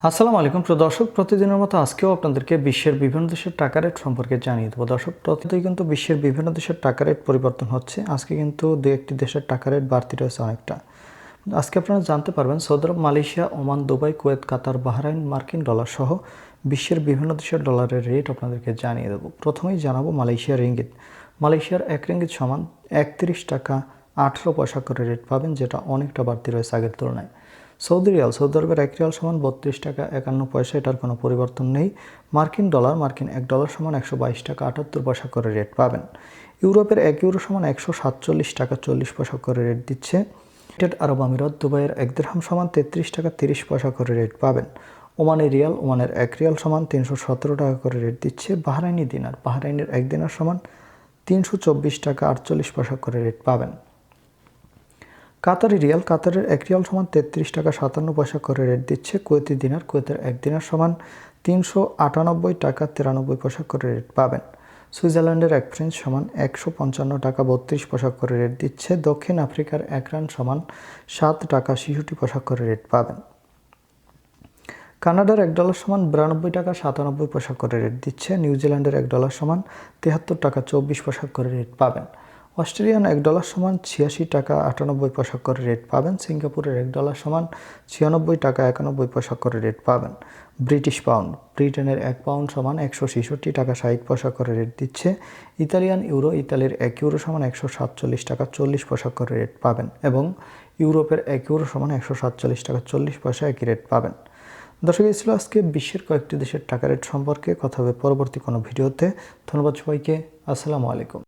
আসসালামু আলাইকুম প্রিয় দর্শক, প্রতিদিনের মতো আজকেও আপনাদেরকে বিশ্বের বিভিন্ন দেশের টাকা রেট সম্পর্কে জানিয়ে দেবো। দর্শক, প্রতিদিনই কিন্তু বিশ্বের বিভিন্ন দেশের টাকা রেট পরিবর্তন হচ্ছে। আজকে কিন্তু দু একটি দেশের টাকা রেট বাড়তি রয়েছে অনেকটা। আজকে আপনারা জানতে পারবেন সৌদি আরব, মালয়েশিয়া, ওমান, দুবাই, কুয়েত, কাতার, বাহরাইন, মার্কিন ডলার সহ বিশ্বের বিভিন্ন দেশের ডলারের রেট আপনাদেরকে জানিয়ে দেবো। প্রথমেই জানাবো মালয়েশিয়ার রিঙ্গিত। মালয়েশিয়ার এক রিঙ্গিত সমান 31 টাকা 18 পয়সা করে রেট পাবেন, যেটা অনেকটা বাড়তি রয়েছে আগের তুলনায়। সৌদি রিয়াল, সৌদি আরবের এক রিয়াল সমান 32 টাকা 51 পয়সা, এটার কোনো পরিবর্তন নেই। মার্কিন ডলার, মার্কিন এক ডলার সমান 122 টাকা 78 পয়সা করে রেট পাবেন। ইউরোপের এক ইউরো সমান 147 টাকা 40 পয়সা করে রেট দিচ্ছে। ইউনাইটেড আরব আমিরাত, দুবাইয়ের এক দিরহাম সমান 33 টাকা 30 পয়সা করে রেট পাবেন। ওমানি রিয়াল, ওমানের এক রিয়াল সমান 317 টাকা করে রেট দিচ্ছে। বাহরাইনি দিনার, বাহরাইনের এক দিনার সমান 324 টাকা 48 পয়সা করে রেট পাবেন। কাতারি রিয়াল, কাতারের এক রিয়াল সমান 33 টাকা 57 পয়সা করে রেট দিচ্ছে। কুয়েতি দিনার, কুয়েতের এক দিনার সমান 398 টাকা 93 পয়সা করে রেট পাবেন। সুইজারল্যান্ডের এক ফ্রেঞ্চ সমান 155 টাকা 32 পয়সা করে রেট দিচ্ছে। দক্ষিণ আফ্রিকার এক রান সমান 7 টাকা 66 পয়সা করে রেট পাবেন। কানাডার এক ডলার সমান 92 টাকা 97 পয়সা করে রেট দিচ্ছে। নিউজিল্যান্ডের এক ডলার সমান 73 টাকা 24 পয়সা করে রেট পাবেন। অস্ট্রেলিয়ান এক ডলার সমান 86 টাকা 98 পয়সা করে রেট পাবেন। সিঙ্গাপুরের এক ডলার সমান 96 টাকা 91 পয়সা করে রেট পাবেন। ব্রিটিশ পাউন্ড, ব্রিটেনের এক পাউন্ড সমান 166 টাকা 60 পয়সা করে রেট দিচ্ছে। ইতালিয়ান ইউরো, ইতালির এক ইউরো সমান 147 টাকা 40 পয়সা করে রেট পাবেন। এবং ইউরোপের এক ইউরো সমান 147 টাকা 40 পয়সা একই রেট পাবেন। দর্শক, এই ছিল আজকে বিশ্বের কয়েকটি দেশের টাকা রেট সম্পর্কে। কথা হবে পরবর্তী কোনো ভিডিওতে। ধন্যবাদ সবাইকে। আসসালামু আলাইকুম।